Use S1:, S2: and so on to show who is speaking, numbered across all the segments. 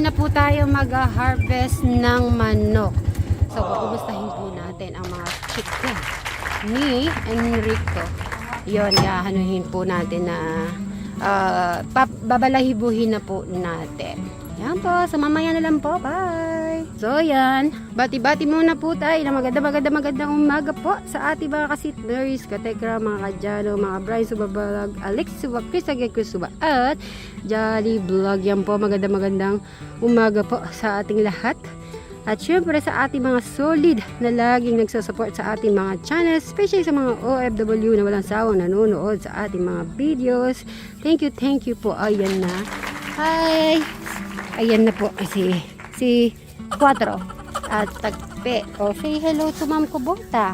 S1: na po tayo mag-harvest ng manok. So, kumustahin po natin ang mga chicken ni Enrico. Yun, hahanuhin po natin na babalahibuhin na po natin. Yan po, sa mamaya na lang po. Bye! So yan, bati-bati muna po tayo na magandang umaga po sa ating mga kasitleries, katekra, mga kadyano, mga Brian Subabalag, Alex Suba, Chris Agekris Suba, at Jolly Vlog. Yan po, magandang umaga po sa ating lahat. At syempre sa ating mga solid na laging nagsusupport sa ating mga channels, especially sa mga OFW na walang sawang nanonood sa ating mga videos. Thank you po. Ayan na. Hi! Ayan na po si Quatro at Tagpe. Oh, say hello to Ma'am Kubota.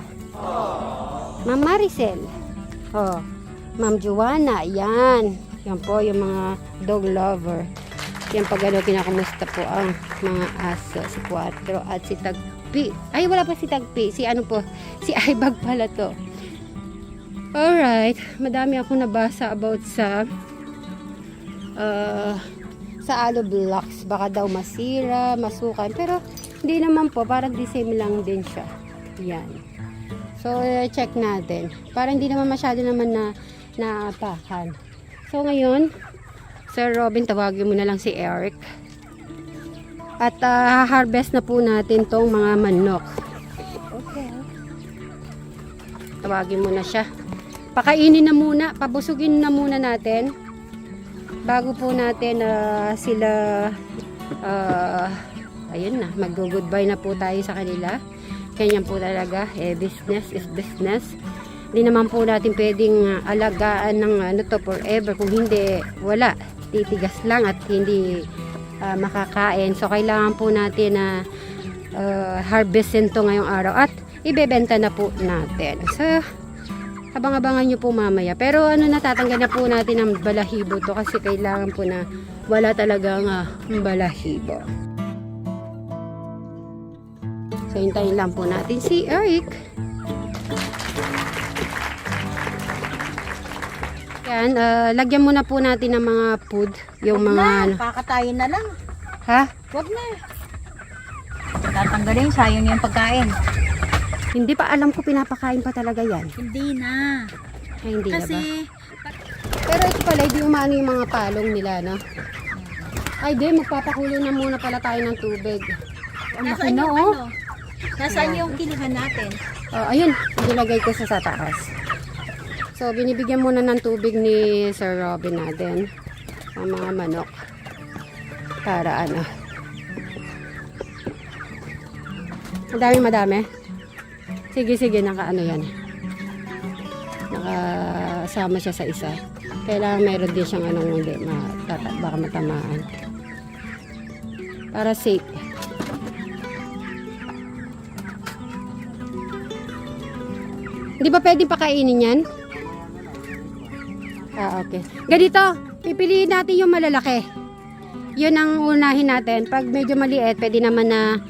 S1: Ma'am Maricel. Oh, Ma'am Joanna. Yan. Yan po yung mga dog lover. Yan pag ano, kinakamusta po ang mga aso, si Quatro at si Tagpi. Ay, wala pa si Tagpi. Si ano po, si Aibag pala to. Alright, madami ako nabasa about sa aloe blocks. Baka daw masira, masukan. Pero, hindi naman po. Parang the same lang din siya. Yan. So, check natin. Parang hindi naman masyado naman na naapakan. So, ngayon, Sir Robin, tawagin mo na lang si Eric. At harvest na po natin tong mga manok. Okay. Tawagin mo na siya. Pakainin na muna, pabusugin na muna natin. Bago po natin sila, ayun na, mag-goodbye na po tayo sa kanila. Ganyan po talaga, business is business. Hindi naman po natin pwedeng alagaan ng ano to forever. Kung hindi, wala. Titigas lang at hindi makakain. So, kailangan po natin na harvestin to ngayong araw at ibebenta na po natin. So, abang-abangan nyo po mamaya. Pero ano, natatanggal na po natin ang balahibo to kasi kailangan po na wala talagang balahibo. So, hintayin lang po natin si Eric. Yan, lagyan muna po natin ng mga food. Yung
S2: wag
S1: mga
S2: na,
S1: ano.
S2: pakatayin na lang.
S1: Ha?
S2: Wag na. Tatanggalin, sayang yung pagkain.
S1: Hindi pa alam ko pinapakain pa talaga yan.
S2: Hindi na.
S1: Ay, hindi
S2: Kasi,
S1: na ba? Pero ito pala, hindi umano yung mga palong nila, no? Ay, di, magpapakulo na muna pala tayo ng tubig. Ang laki
S2: nasaan
S1: na,
S2: yung
S1: oh.
S2: ano? Nasaan yung kinuha natin?
S1: Ayun, nilagay ko sa taas. So, binibigyan muna ng tubig ni Sir Robin natin ang mga manok. Para ano. Madami. Sige, nakaano yan. Nakasama siya sa isa. Kailangan meron din siyang anong hindi, baka matamaan. Para safe. Hindi ba pwedeng pakainin yan? Okay. Ganito, pipiliin natin yung malalaki. Yun ang unahin natin. Pag medyo maliit, pwede naman na,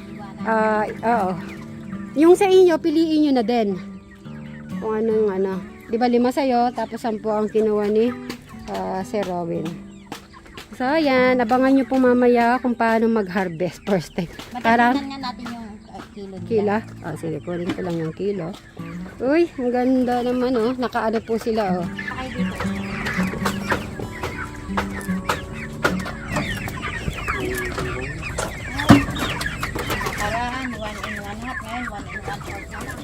S1: oo. Yung sa inyo, piliin nyo na din. Kung anong ano. Di ba 5 sa'yo, tapos 10 ang kinuha ni Sir Robin. So, ayan. Abangan nyo po mamaya kung paano mag-harvest first time.
S2: Matitignan nga natin yung kilo nila.
S1: Kila? Sige, kunin ko lang yung kilo. Uy, ang ganda naman, oh. Nakaano po sila, oh.
S2: Pakay dito. Nakaraan, 1 in 1 half. Ngayon, 1 in 1 half na lang.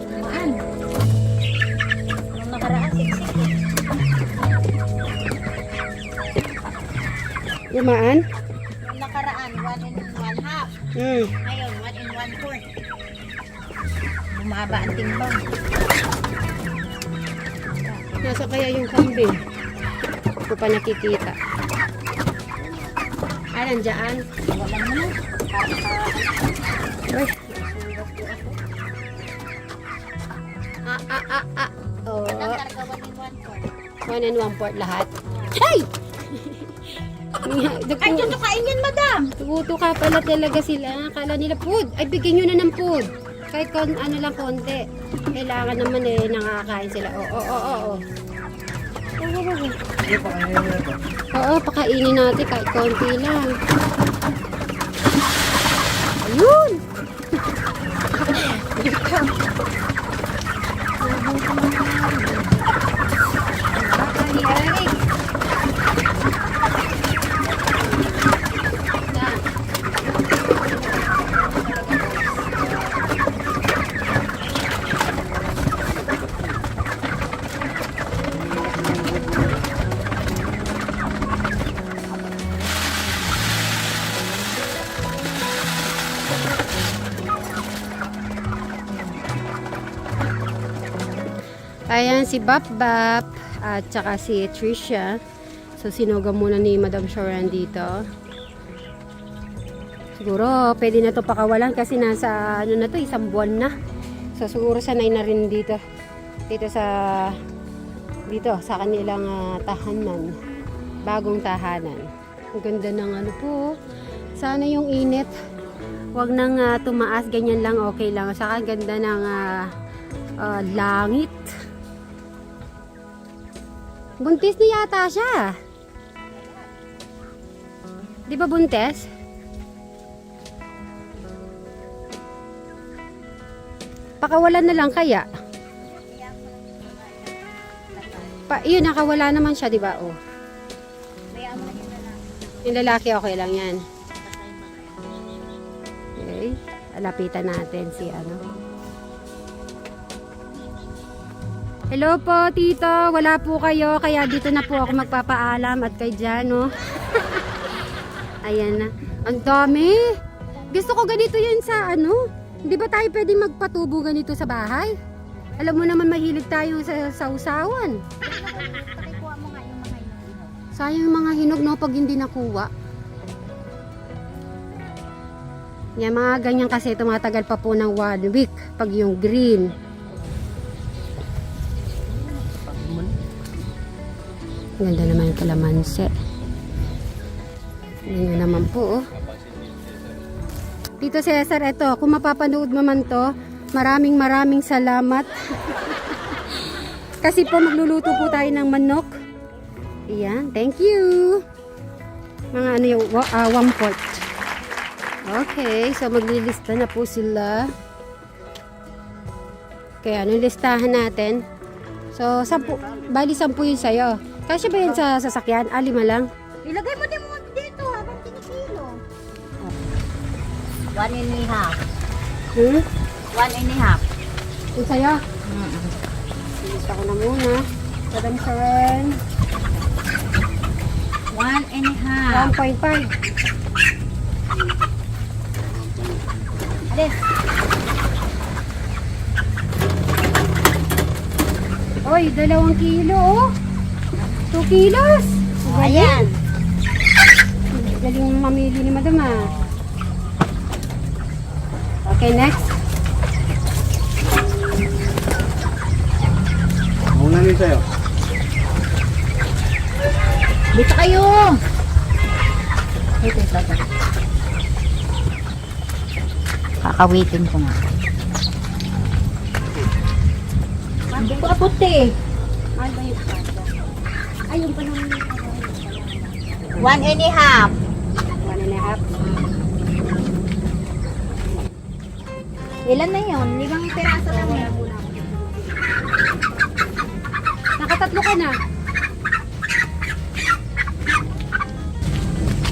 S2: Nakaraan. Nung nakaraan, 6.
S1: Lumaan?
S2: Nung nakaraan, 1 in 1 half. Ngayon, 1 in 1/4. Bumaba ang timbang.
S1: Nasa kaya yung kambing? Hindi ko pa nakikita. Nandiyan.
S2: Wala mo na.
S1: Uy. Oh.
S2: Karga 1 in 1/4.
S1: 1 and 1/4 lahat. Hey!
S2: Ay, tutukain yan, madam!
S1: Tutuka pala talaga sila. Akala nila food. Ay, bigyan nyo na ng food. Kahit ano lang konti. Kailangan naman nakakain sila. Oo.
S3: Sige, pakainin mo na ito.
S1: Oo, pakainin natin kahit konti lang. Ayun! Ayan si Bap Bap at saka si Trisha. So sinuga muna ni Madam Sharon dito. Siguro pwede na to pakawalan kasi nasa ano na to, isang buwan na. So siguro sanay na rin dito. Dito sa kanilang tahanan. Bagong tahanan. Ang ganda ng ano po. Sana yung init wag nang tumaas, ganyan lang okay lang. Saka ang ganda ng langit. Buntis na yata siya. Di ba buntis? Pakawalan na lang kaya. Yun, nakawala naman siya, di ba? Oh. Yung lalaki, okay lang yan. Okay. Lapitan natin si ano. Hello po, tito. Wala po kayo, kaya dito na po ako magpapaalam at kay Jano. Ayan na. Ang dami. Gusto ko ganito yan sa ano. Hindi ba tayo pwedeng magpatubo ganito sa bahay? Alam mo naman mahilig tayo sa usawan.
S2: Pakikuha mo nga yung mga hinog.
S1: Sayang yung mga hinog no pag hindi nakuha. Yan, mga ganyan kasi tumatagal pa po ng 1 week pag yung green. Ganda naman yung kalamansi. Ganyan naman po. Oh. Tito Cesar, ito, kung mapapanood mo man to, maraming salamat. Kasi po magluluto po tayo ng manok. Ayan, thank you. Mga ano yung 1/4. Okay, so maglilista na po sila. Kaya ano listahan natin? So, 10, bali 10 yun sa'yo. Kasi ba yun sa sasakyan? 5 lang.
S2: Ilagay mo din mo dito habang kinikilo. 1.5.
S1: Hmm?
S2: 1.5.
S1: Yun sa'yo? Lista ko na muna. Madam Sharon.
S2: 1.5.
S1: 1.5.
S2: Alis.
S1: Oy, 2 kilo oh. 2 kilos.
S2: Ayan.
S1: Galing mamili ni madam ah. Okay, next.
S3: Muna nyo sa'yo.
S2: Dito kayo. Ito. Kakawitin ko nga. Hindi ko kaputi.
S1: Ano ba yung pata? Ay, yung pa naman yung
S2: 1.5.
S1: 1.5.
S2: Ilan na yun? 5 piraso lang yun.
S1: Nakatatlo ka na.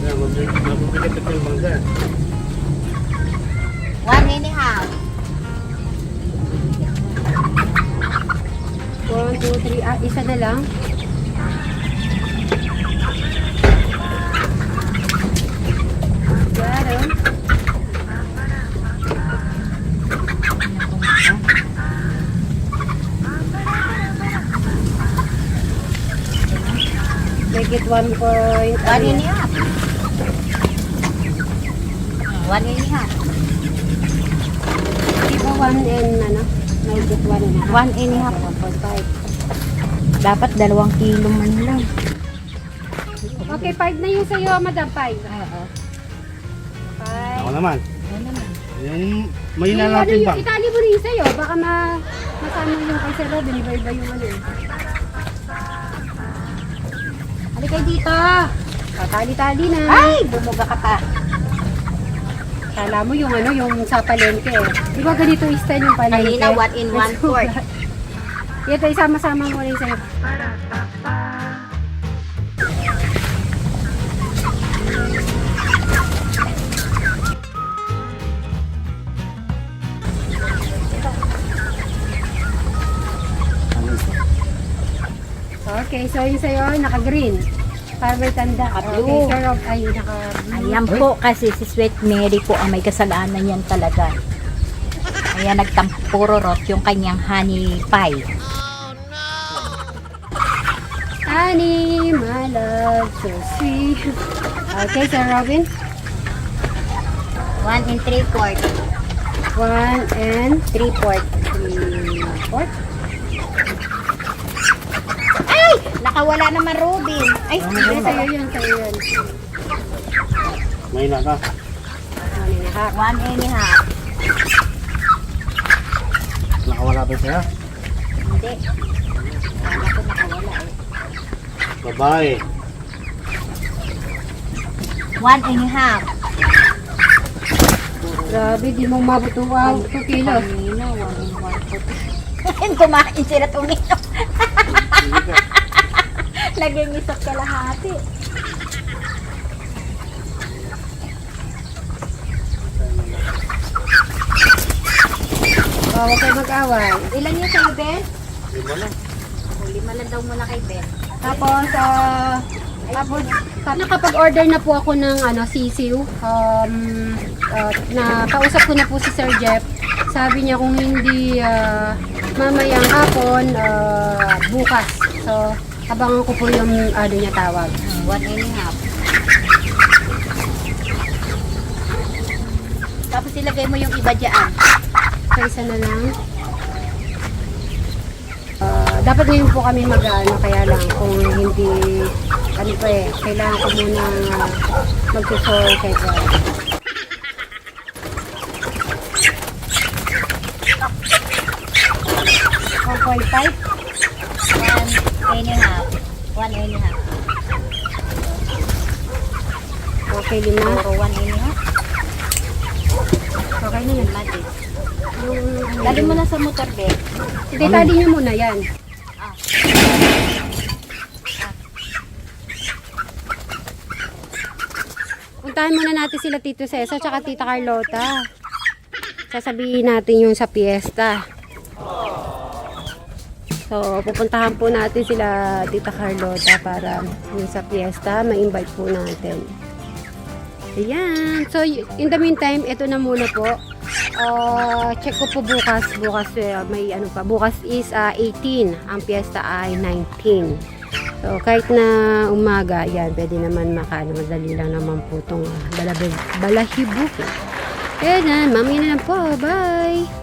S3: Mabigat ito yung mangga.
S2: 1.5.
S1: 1, 2, 3. Isa na lang. Claro. Make it 1 point.
S2: 1.5. 1.5.
S1: Di ba 1 and ano? Make it 1 and a half.
S2: 1.5. Dapat 2 kilo man lang.
S1: Okay, 5 na yung sa'yo, madam. 5.
S2: Oo.
S3: Ako naman. Yung may
S1: Yung ano
S3: natin
S1: yung
S3: bang?
S1: itali mo rin sa'yo. Baka masama yung kay Sir Robin. Iba-iba yung ano eh.
S2: Halika dito.
S1: Tali-tali na.
S2: Ay, bumuga ka pa.
S1: Kala mo yung ano, yung sa palengke. Di ba ganito yung style yung palengke?
S2: Kanina, 1 in 1 quart.
S1: Ito, isama-sama mo rin sa'yo. Okay, so yung sa'yo, naka-green. Para may tanda.
S2: Naka-blue.
S1: Okay, sir Rob, ay, naka-blue.
S2: Ayan po kasi si Sweet Mary po ang may kasalanan yan talaga. Kaya nagtampururot yung kanyang honey pie.
S1: Honey, my love, so sweet. Okay, Sir Robin.
S2: 1 and 3 quart.
S1: 1 and
S2: 3 quart.
S1: 3 quart.
S2: Ay! Nakawala naman Robin. Ay,
S1: Ay, sa'yo yun, sa'yo yun.
S3: May na ka.
S1: 1 and a half.
S2: 1 and a half.
S3: Nakawala ba sa'yo?
S2: Hindi. Kala ko nakawala eh.
S3: Babae.
S2: 1 and a half.
S1: Grabe, di mo mabutuwa 2 kilos.
S2: Kanina, 1 and 1 quart. Kumain sila tuminom.
S3: Hindi ka.
S2: Nagingisap ka lahati.
S1: Oh, huwag kayo mag-away.
S2: Ilan yung sa'yo, Ben?
S3: Lima na.
S2: O, 5 lang daw muna kay Ben.
S1: Tapos, nakapag-order na po ako ng sisiw. Kausap ko na po si Sir Jeff. Sabi niya kung hindi mamayang hapon, bukas. So, abangan ko po yung niya tawag.
S2: 1 and a half. Tapos ilagay mo yung iba dyan.
S1: So, isa na lang. Dapat ngayon po kami kaya lang kung hindi, kailangan ko muna mag-tutor kay God. $1.5.
S2: 1 and a half. 1 and a half.
S1: Okay, 5.
S2: Puro 1 and a half.
S1: Okay na yan.
S2: Mati.
S1: Yung,
S2: Lagi mo na sa motor, Ben.
S1: Hindi, tali niyo muna yan.
S2: Ah.
S1: Puntahan muna natin sila Tito Cesar tsaka Tita Carlota. Sasabihin natin yung sa piyesta. So, pupuntahan po natin sila Tita Carlota para yung sa piyesta, ma-invite po natin. Ayan. So, in the meantime, ito na muna po. Check ko po bukas. Bukas may bukas is 18. Ang piyesta ay 19. So, kahit na umaga, yan, pwede naman madali lang naman po itong balahibo. Ayan, mamaya na lang po. Bye!